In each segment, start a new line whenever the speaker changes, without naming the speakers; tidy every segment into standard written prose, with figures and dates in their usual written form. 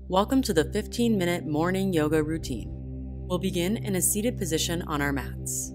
Welcome to the 15-minute morning yoga routine. We'll begin in a seated position on our mats.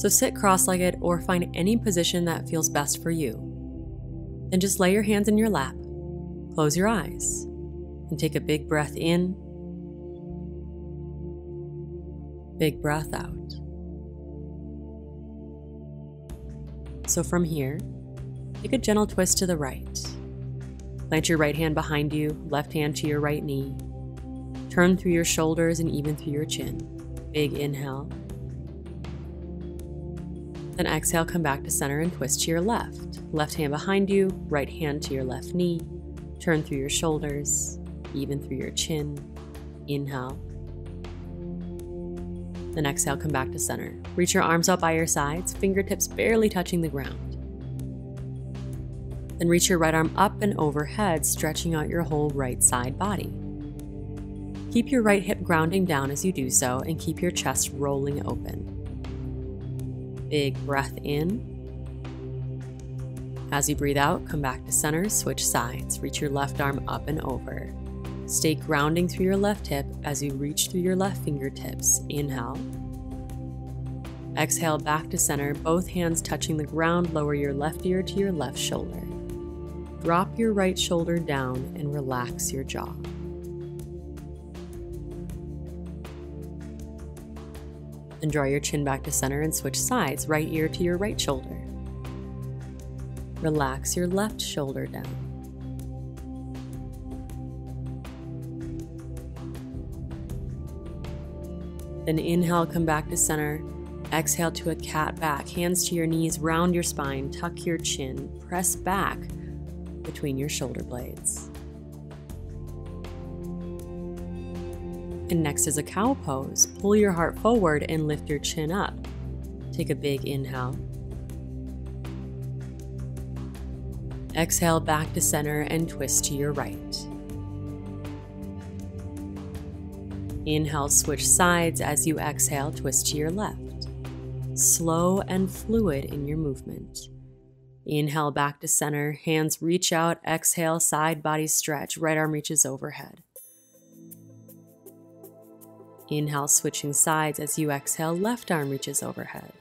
So sit cross-legged or find any position that feels best for you. Then just lay your hands in your lap, close your eyes, and take a big breath in, big breath out. So from here, take a gentle twist to the right. Plant your right hand behind you, left hand to your right knee. Turn through your shoulders and even through your chin. Big inhale. Then exhale, come back to center and twist to your left. Left hand behind you, right hand to your left knee. Turn through your shoulders, even through your chin. Inhale. Then exhale, come back to center. Reach your arms out by your sides, fingertips barely touching the ground. Then reach your right arm up and overhead, stretching out your whole right side body. Keep your right hip grounding down as you do so, and keep your chest rolling open. Big breath in. As you breathe out, come back to center, switch sides. Reach your left arm up and over. Stay grounding through your left hip as you reach through your left fingertips. Inhale. Exhale back to center, both hands touching the ground. Lower your left ear to your left shoulder. Drop your right shoulder down and relax your jaw. Then draw your chin back to center and switch sides, right ear to your right shoulder. Relax your left shoulder down. Then inhale, come back to center. Exhale to a cat back, hands to your knees, round your spine, tuck your chin, press back between your shoulder blades. And next is a cow pose. Pull your heart forward and lift your chin up. Take a big inhale. Exhale back to center and twist to your right. Inhale, switch sides. As you exhale, twist to your left. Slow and fluid in your movement. Inhale back to center, hands reach out, exhale, side body stretch, right arm reaches overhead. Inhale, switching sides. As you exhale, left arm reaches overhead.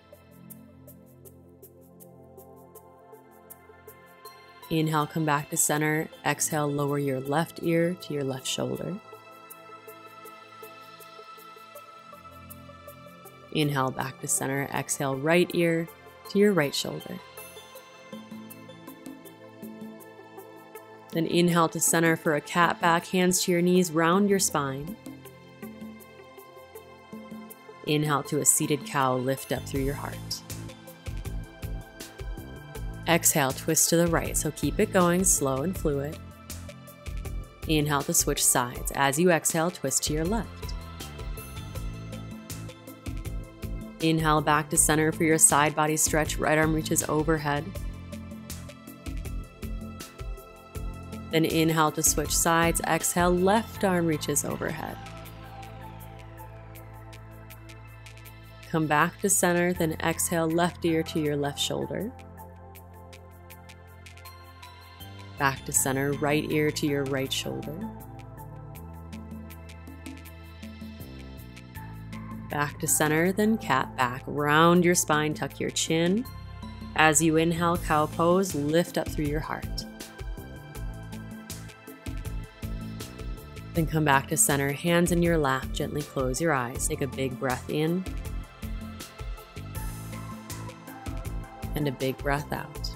Inhale, come back to center, exhale, lower your left ear to your left shoulder. Inhale back to center, exhale, right ear to your right shoulder. Then inhale to center for a cat back, hands to your knees, round your spine. Inhale to a seated cow, lift up through your heart. Exhale, twist to the right, so keep it going, slow and fluid. Inhale to switch sides. As you exhale, twist to your left. Inhale back to center for your side body stretch, right arm reaches overhead. Then inhale to switch sides, exhale, left arm reaches overhead. Come back to center, then exhale, left ear to your left shoulder. Back to center, right ear to your right shoulder. Back to center, then cat back. Round your spine, tuck your chin. As you inhale, cow pose, lift up through your heart. Then come back to center, hands in your lap, gently close your eyes. Take a big breath in. And a big breath out.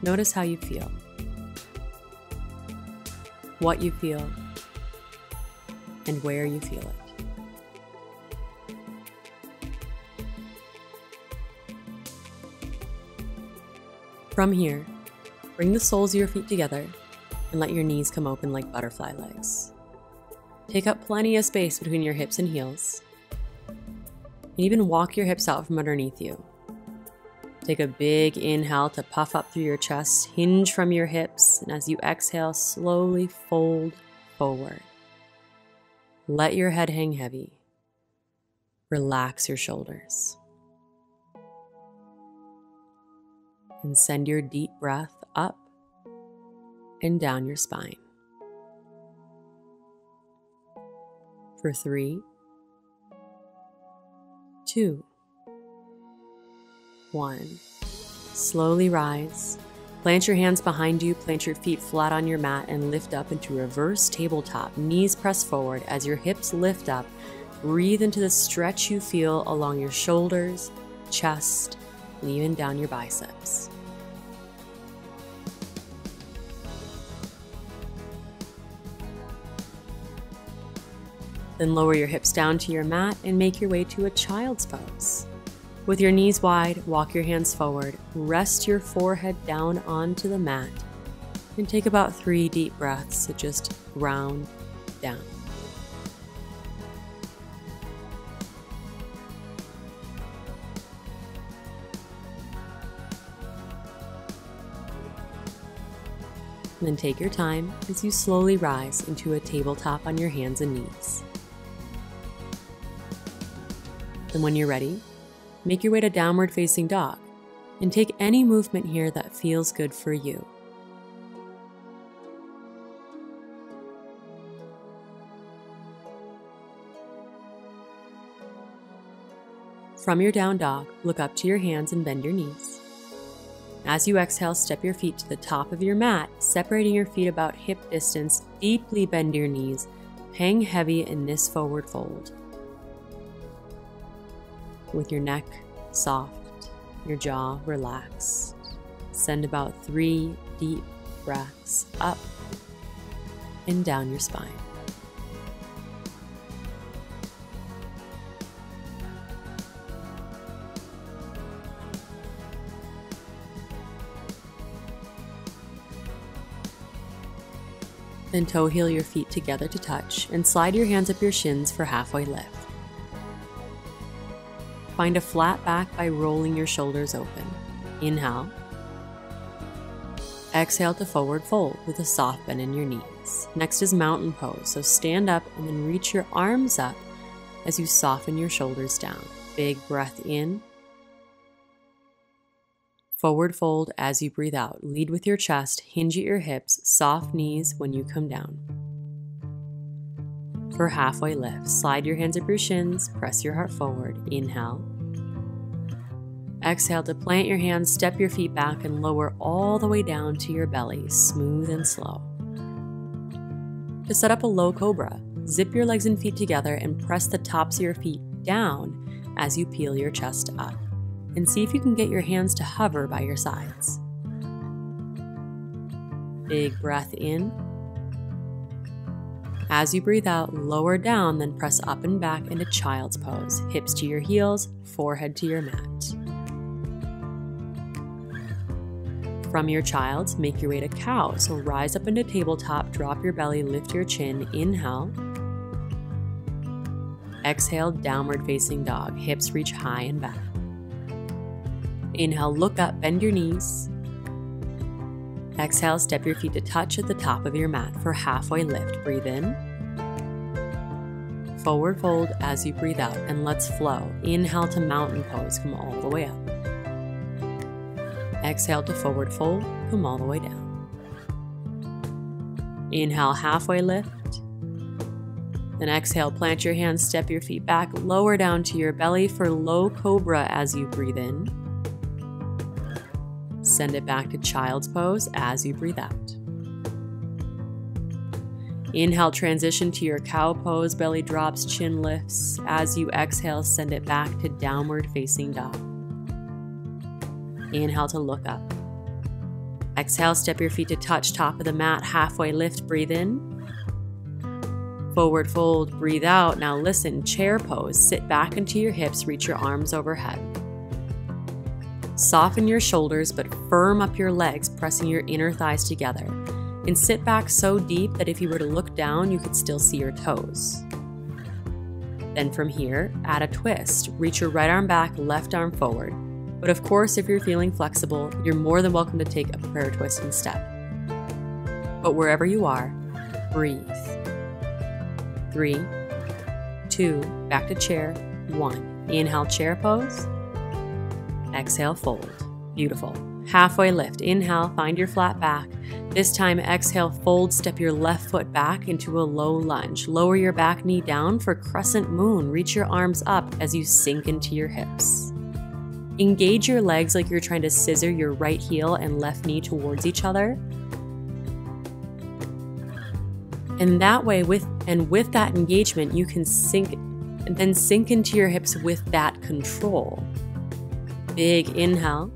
Notice how you feel. What you feel. And where you feel it. From here, bring the soles of your feet together and let your knees come open like butterfly legs. Take up plenty of space between your hips and heels. And even walk your hips out from underneath you. Take a big inhale to puff up through your chest, hinge from your hips, and as you exhale, slowly fold forward. Let your head hang heavy. Relax your shoulders. And send your deep breath up and down your spine. For 3, 2, 1. Slowly rise. Plant your hands behind you, plant your feet flat on your mat, and lift up into reverse tabletop. Knees press forward as your hips lift up. Breathe into the stretch you feel along your shoulders, chest, and even down your biceps. Then lower your hips down to your mat and make your way to a child's pose. With your knees wide, walk your hands forward, rest your forehead down onto the mat, and take about 3 deep breaths to just ground down. And then take your time as you slowly rise into a tabletop on your hands and knees. And when you're ready, make your way to downward facing dog and take any movement here that feels good for you. From your down dog, look up to your hands and bend your knees. As you exhale, step your feet to the top of your mat, separating your feet about hip distance. Deeply bend your knees. Hang heavy in this forward fold. With your neck soft, your jaw relaxed. Send about 3 deep breaths up and down your spine. Then toe heel your feet together to touch and slide your hands up your shins for halfway lift. Find a flat back by rolling your shoulders open. Inhale. Exhale to forward fold with a soft bend in your knees. Next is mountain pose, so stand up and then reach your arms up as you soften your shoulders down. Big breath in. Forward fold as you breathe out. Lead with your chest, hinge at your hips, soft knees when you come down. For halfway lift, slide your hands up your shins, press your heart forward. Inhale. Exhale to plant your hands, step your feet back, and lower all the way down to your belly, smooth and slow. To set up a low cobra, zip your legs and feet together and press the tops of your feet down as you peel your chest up. And see if you can get your hands to hover by your sides. Big breath in. As you breathe out, lower down, then press up and back into child's pose. Hips to your heels, forehead to your mat. From your child's, make your way to cow. So rise up into tabletop, drop your belly, lift your chin, inhale. Exhale, downward facing dog. Hips reach high and back. Inhale, look up, bend your knees. Exhale, step your feet to touch at the top of your mat for halfway lift. Breathe in. Forward fold as you breathe out, and let's flow. Inhale to mountain pose, come all the way up. Exhale to forward fold, come all the way down. Inhale, halfway lift. Then exhale, plant your hands, step your feet back, lower down to your belly for low cobra as you breathe in. Send it back to child's pose as you breathe out. Inhale, transition to your cow pose, belly drops, chin lifts. As you exhale, send it back to downward facing dog. Inhale to look up. Exhale, step your feet to touch top of the mat, halfway lift, breathe in. Forward fold, breathe out. Now listen, chair pose, sit back into your hips, reach your arms overhead. Soften your shoulders, but firm up your legs, pressing your inner thighs together. And sit back so deep that if you were to look down, you could still see your toes. Then from here, add a twist. Reach your right arm back, left arm forward. But of course, if you're feeling flexible, you're more than welcome to take a prayer twist instead. But wherever you are, breathe. 3, 2, back to chair, 1. Inhale, chair pose. Exhale, fold. Beautiful. Halfway lift. Inhale, find your flat back. This time, exhale, fold, step your left foot back into a low lunge. Lower your back knee down for Crescent Moon. Reach your arms up as you sink into your hips. Engage your legs like you're trying to scissor your right heel and left knee towards each other. And that way, with that engagement, you can sink into your hips with that control. Big inhale.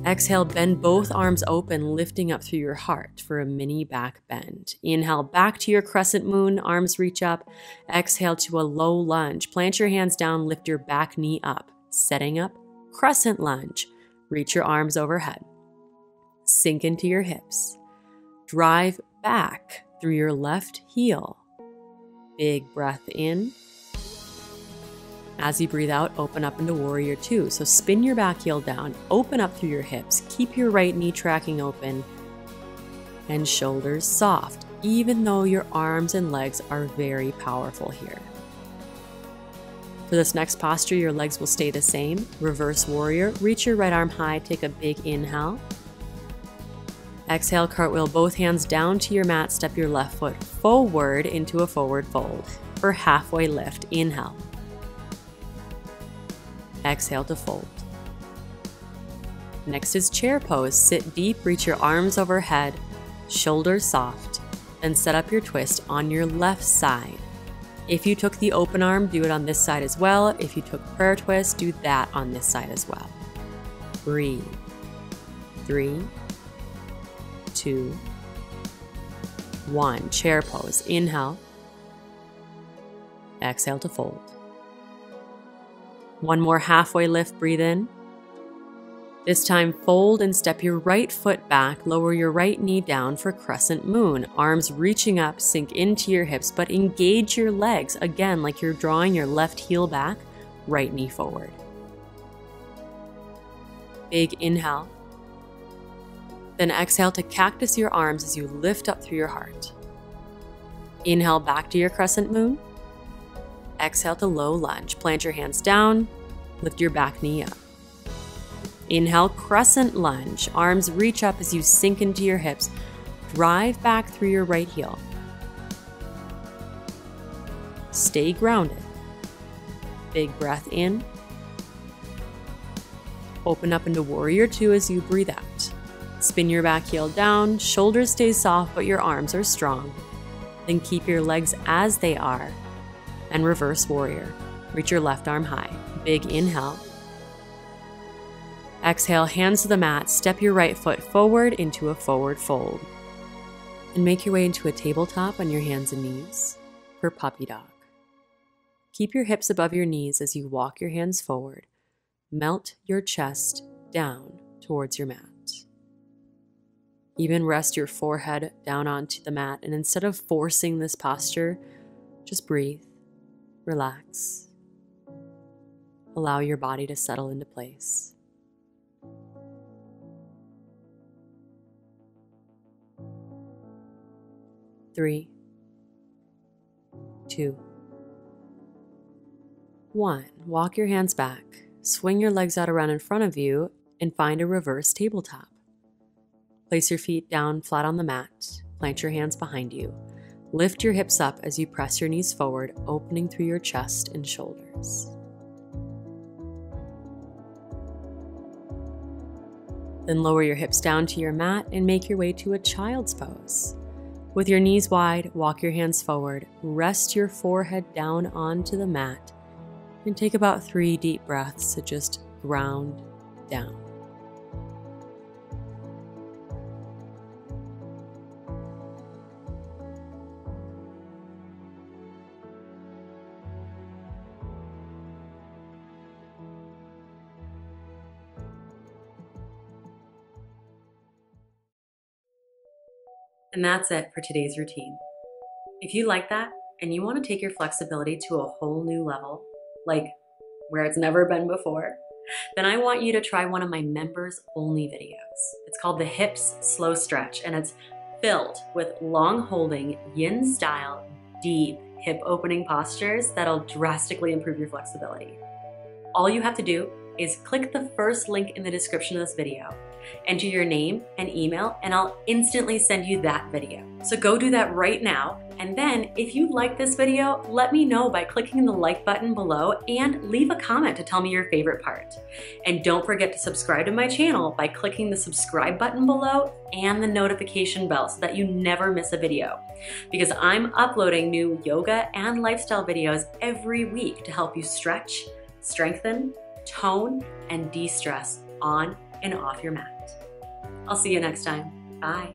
Exhale, bend both arms open, lifting up through your heart for a mini back bend. Inhale, back to your Crescent Moon, arms reach up. Exhale to a low lunge. Plant your hands down, lift your back knee up. Setting up, Crescent Lunge. Reach your arms overhead. Sink into your hips. Drive back through your left heel. Big breath in. As you breathe out, open up into Warrior Two. So spin your back heel down, open up through your hips, keep your right knee tracking open, and shoulders soft, even though your arms and legs are very powerful here. For this next posture, your legs will stay the same. Reverse Warrior, reach your right arm high, take a big inhale. Exhale, cartwheel both hands down to your mat, step your left foot forward into a forward fold. For halfway lift, inhale. Exhale to fold. Next is chair pose. Sit deep, reach your arms overhead, shoulders soft, then set up your twist on your left side. If you took the open arm, do it on this side as well. If you took prayer twist, do that on this side as well. Breathe. 3, 2, 1. Chair pose. Inhale. Exhale to fold. One more halfway lift, breathe in. This time, fold and step your right foot back, lower your right knee down for Crescent Moon. Arms reaching up, sink into your hips, but engage your legs, again, like you're drawing your left heel back, right knee forward. Big inhale. Then exhale to cactus your arms as you lift up through your heart. Inhale back to your Crescent Moon. Exhale to low lunge. Plant your hands down, lift your back knee up. Inhale, Crescent Lunge. Arms reach up as you sink into your hips. Drive back through your right heel. Stay grounded. Big breath in. Open up into Warrior Two as you breathe out. Spin your back heel down, shoulders stay soft, but your arms are strong. Then keep your legs as they are. And reverse warrior. Reach your left arm high. Big inhale. Exhale, hands to the mat. Step your right foot forward into a forward fold. And make your way into a tabletop on your hands and knees for puppy dog. Keep your hips above your knees as you walk your hands forward. Melt your chest down towards your mat. Even rest your forehead down onto the mat, and instead of forcing this posture, just breathe. Relax. Allow your body to settle into place. Three, 2, 1. Walk your hands back. Swing your legs out around in front of you and find a reverse tabletop. Place your feet down flat on the mat. Plant your hands behind you. Lift your hips up as you press your knees forward, opening through your chest and shoulders. Then lower your hips down to your mat and make your way to a child's pose. With your knees wide, walk your hands forward, rest your forehead down onto the mat, and take about 3 deep breaths to just ground down. And that's it for today's routine. If you like that and you want to take your flexibility to a whole new level, like where it's never been before, then I want you to try one of my members only videos. It's called the Hips Slow Stretch, and it's filled with long holding yin style, deep hip opening postures that'll drastically improve your flexibility. All you have to do is click the first link in the description of this video. Enter your name and email, and I'll instantly send you that video. So go do that right now. And then if you like this video, let me know by clicking the like button below and leave a comment to tell me your favorite part. And don't forget to subscribe to my channel by clicking the subscribe button below and the notification bell so that you never miss a video. Because I'm uploading new yoga and lifestyle videos every week to help you stretch, strengthen, tone, and de-stress on and off your mat. I'll see you next time. Bye.